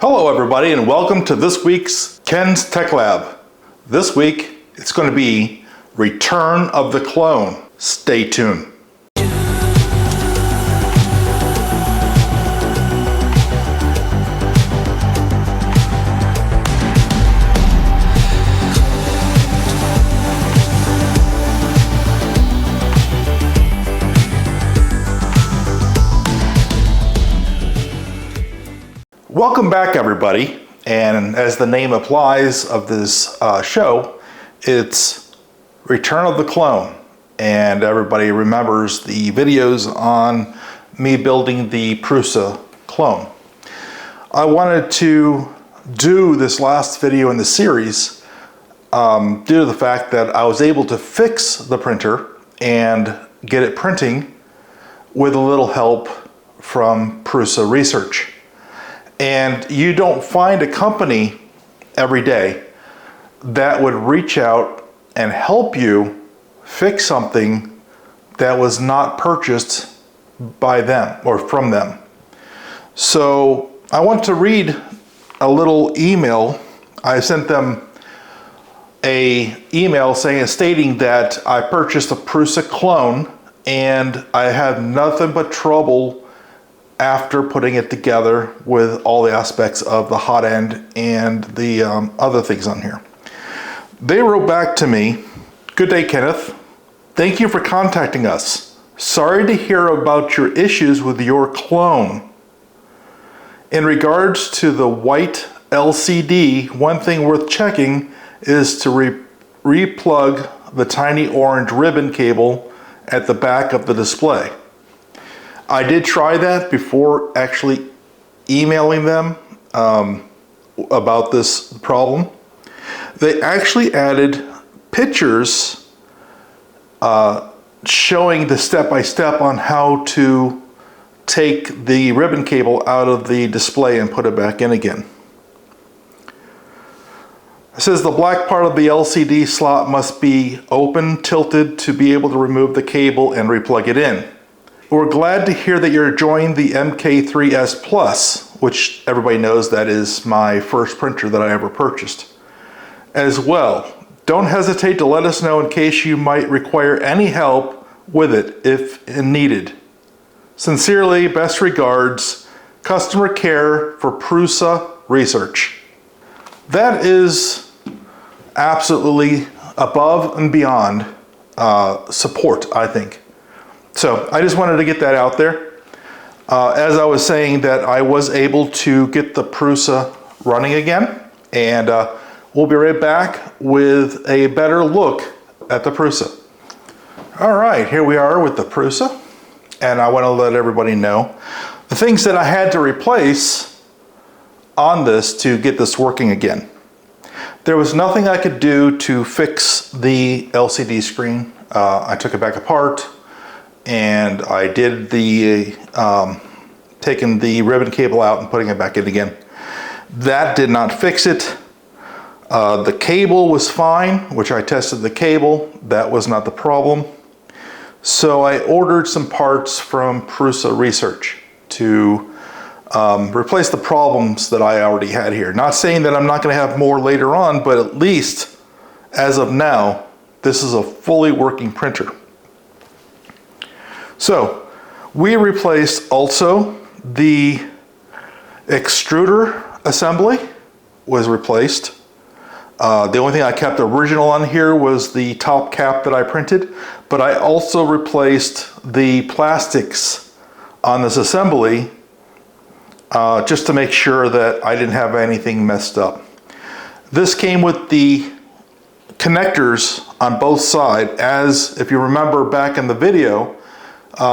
Hello everybody and welcome to this week's Ken's Tech Lab. This week it's going to be Return of the Clone. Stay tuned. Welcome back everybody, and as the name applies of this show, it's Return of the Clone, and everybody remembers the videos on me building the PRUSA Clone. I wanted to do this last video in the series due to the fact that I was able to fix the printer and get it printing with a little help from PRUSA Research. And you don't find a company every day that would reach out and help you fix something that was not purchased by them or from them. So I want to read a little email. I sent them an email stating that I purchased a PRUSA Clone and I had nothing but trouble after putting it together with all the aspects of the hot end and the other things on here. They wrote back to me, "Good day, Kenneth. Thank you for contacting us. Sorry to hear about your issues with your clone. In regards to the white LCD, one thing worth checking is to re-plug the tiny orange ribbon cable at the back of the display." I did try that before actually emailing them about this problem. They actually added pictures showing the step-by-step on how to take the ribbon cable out of the display and put it back in again. It says the black part of the LCD slot must be open, tilted to be able to remove the cable and replug it in. We're glad to hear that you're enjoying the MK3S Plus, which everybody knows that is my first printer that I ever purchased, as well. Don't hesitate to let us know in case you might require any help with it if needed. Sincerely, best regards, customer care for PRUSA Research. That is absolutely above and beyond support, I think. So I just wanted to get that out there. As I was saying, that I was able to get the PRUSA running again, and we'll be right back with a better look at the PRUSA. All right, here we are with the PRUSA, and I want to let everybody know the things that I had to replace on this to get this working again. There was nothing I could do to fix the LCD screen. I took it back apart, and I did the taking the ribbon cable out and putting it back in again. That did not fix it. The cable was fine, which I tested the cable. That was not the problem. So I ordered some parts from PRUSA Research to replace the problems that I already had here. Not saying that I'm not going to have more later on, but at least as of now, this is a fully working printer. So we replaced also the extruder assembly was replaced. The only thing I kept original on here was the top cap that I printed, but I also replaced the plastics on this assembly just to make sure that I didn't have anything messed up. This came with the connectors on both sides, as if you remember back in the video,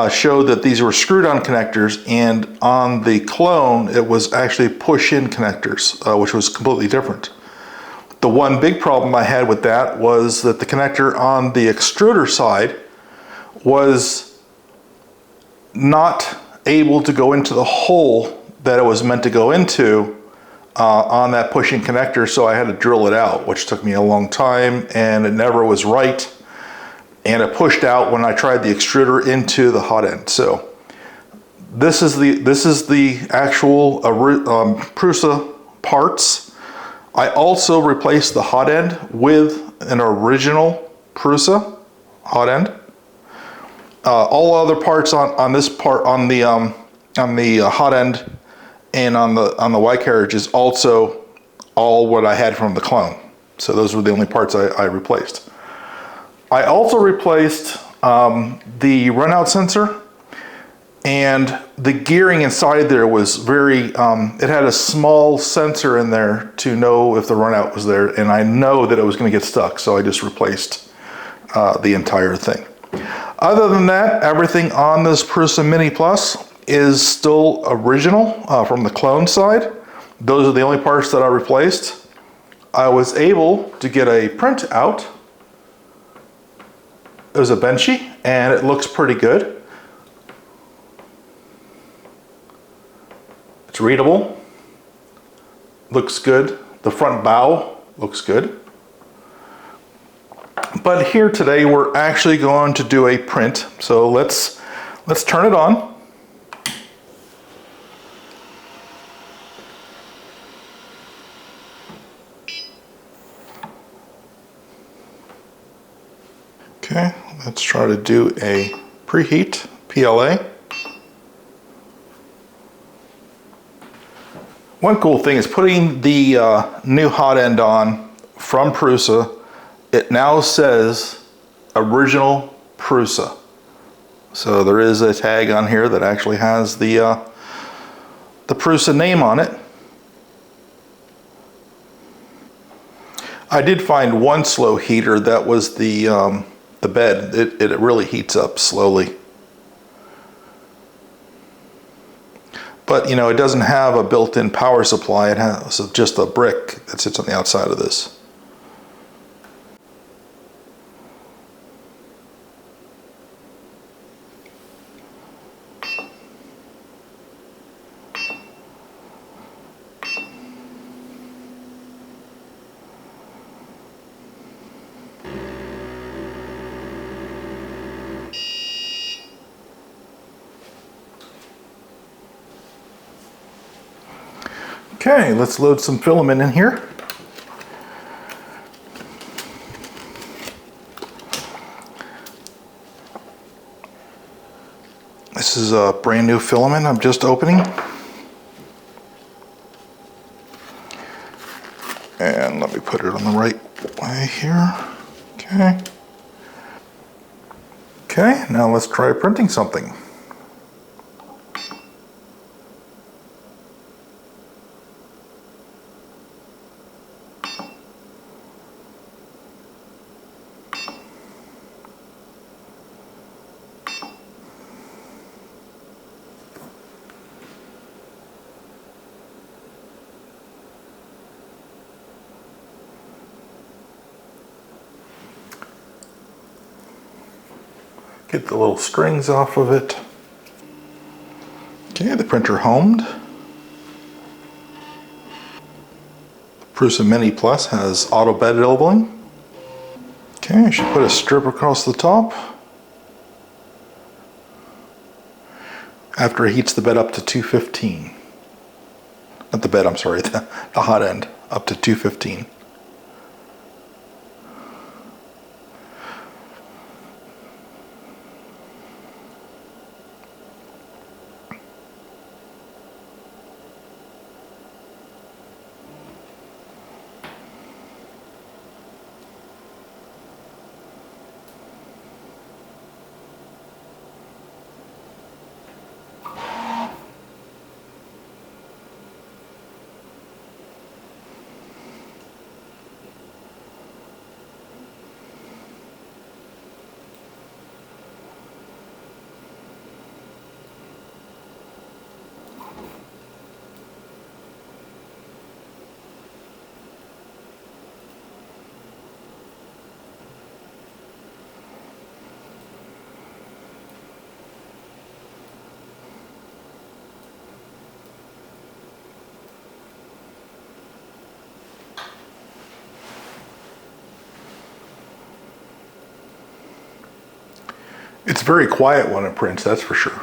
showed that these were screwed-on connectors, and on the clone it was actually push-in connectors, which was completely different. The one big problem I had with that was that the connector on the extruder side was not able to go into the hole that it was meant to go into on that push-in connector, so I had to drill it out, which took me a long time, and it never was right. And it pushed out when I tried the extruder into the hot end. So this is the actual PRUSA parts. I also replaced the hot end with an original PRUSA hot end. All other parts on this part, on the hot end and on the Y carriage is also all what I had from the clone. So those were the only parts I replaced. I also replaced the runout sensor, and the gearing inside there was very, it had a small sensor in there to know if the runout was there, and I know that it was going to get stuck, so I just replaced the entire thing. Other than that, everything on this PRUSA Mini Plus is still original from the clone side. Those are the only parts that I replaced. I was able to get a print out. It was a Benchy, and it looks pretty good. It's readable, looks good. The front bow looks good. But here today we're actually going to do a print. So let's turn it on. Okay, let's try to do a preheat PLA. One cool thing is putting the new hot end on from PRUSA. It now says original PRUSA. So there is a tag on here that actually has the PRUSA name on it. I did find one slow heater, that was the bed. It really heats up slowly. But you know, it doesn't have a built-in power supply. It has just a brick that sits on the outside of this. Okay, let's load some filament in here. This is a brand new filament I'm just opening. And let me put it on the right way here. Okay. Okay, now let's try printing something. Get the little strings off of it. Okay, the printer homed. The PRUSA Mini Plus has auto bed leveling. Okay, I should put a strip across the top. After it heats the bed up to 215. Not the bed, I'm sorry, the hot end up to 215. It's very quiet when it prints, that's for sure.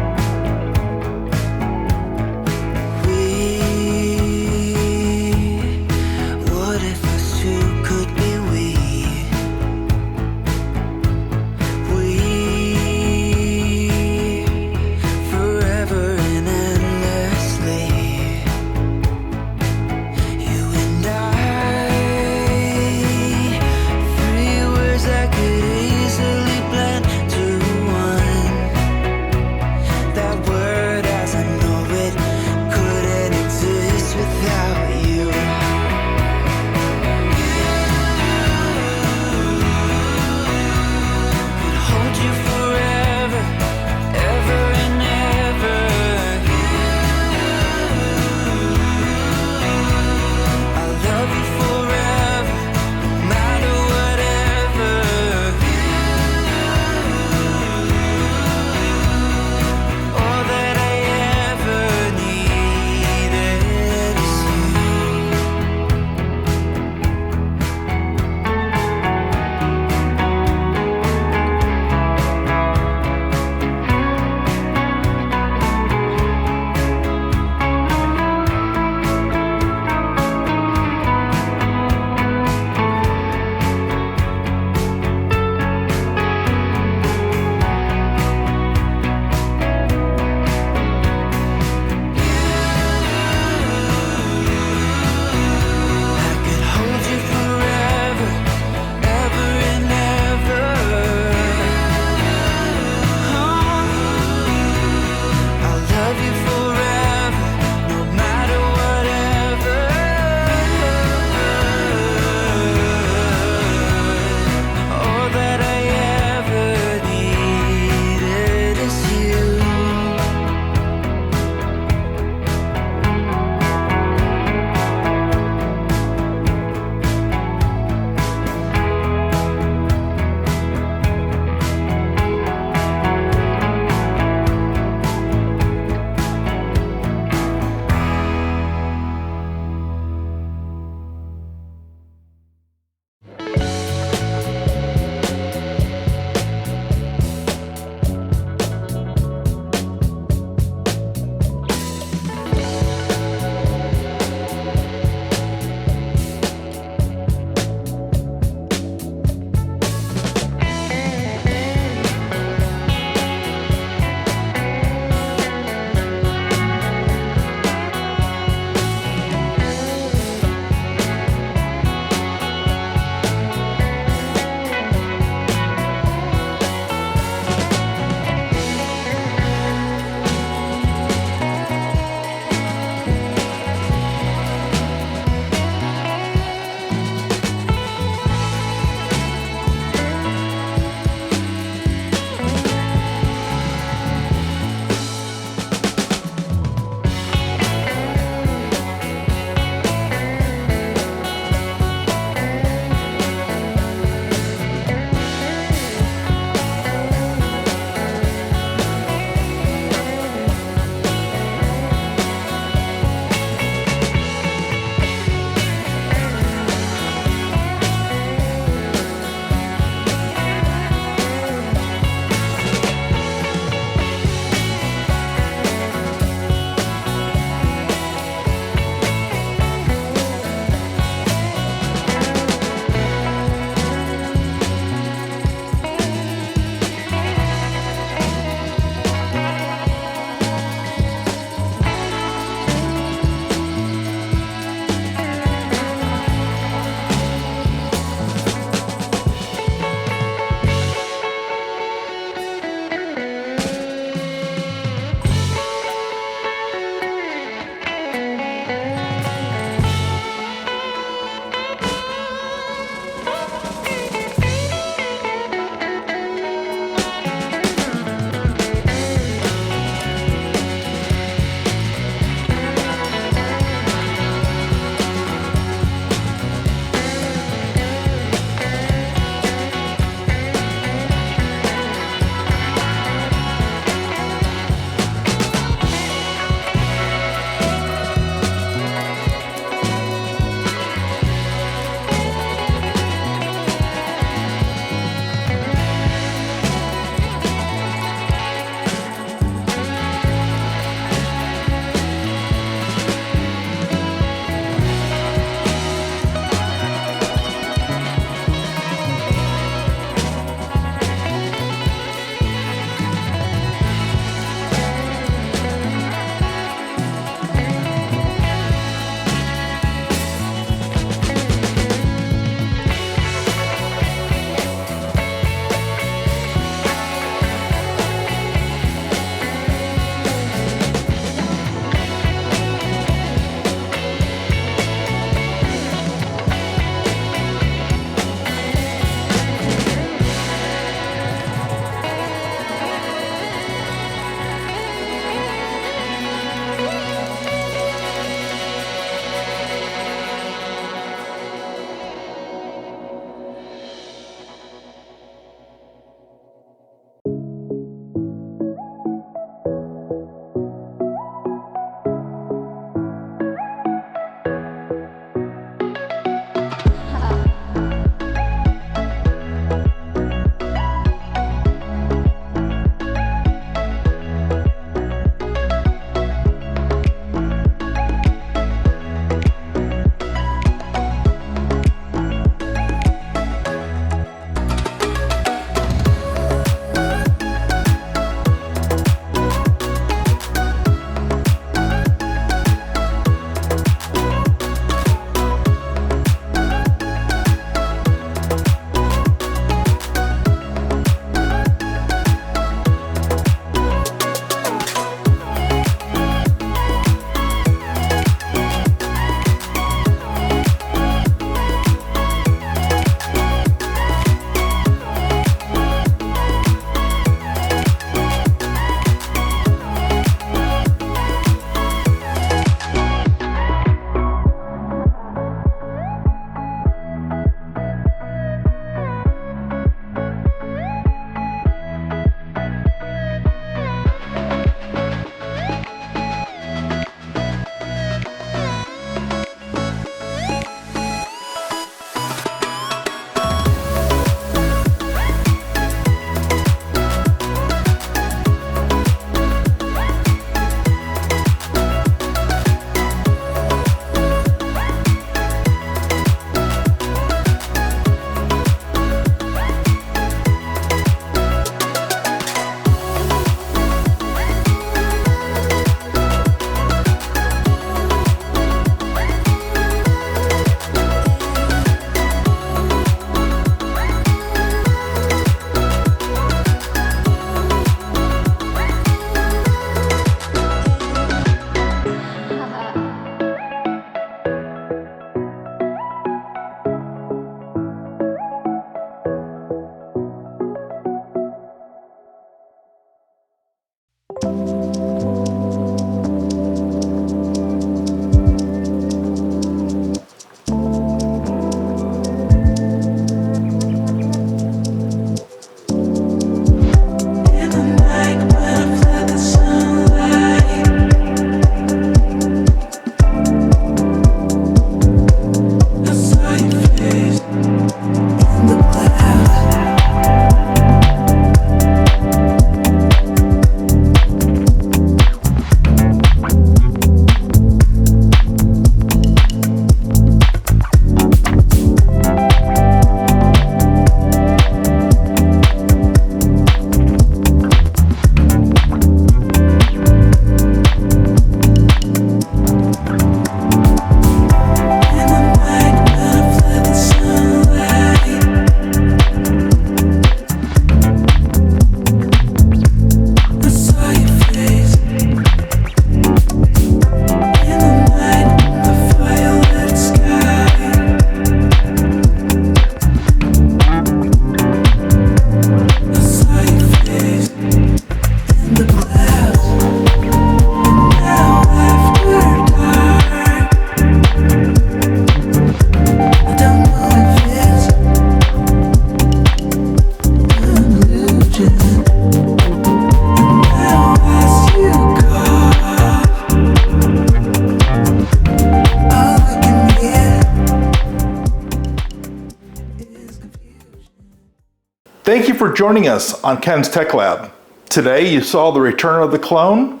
Thank you for joining us on Ken's Tech Lab. Today you saw the return of the clone,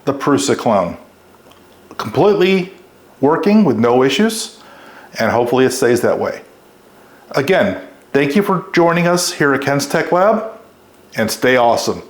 the PRUSA Clone. Completely working with no issues, and hopefully it stays that way. Again, thank you for joining us here at Ken's Tech Lab, and stay awesome.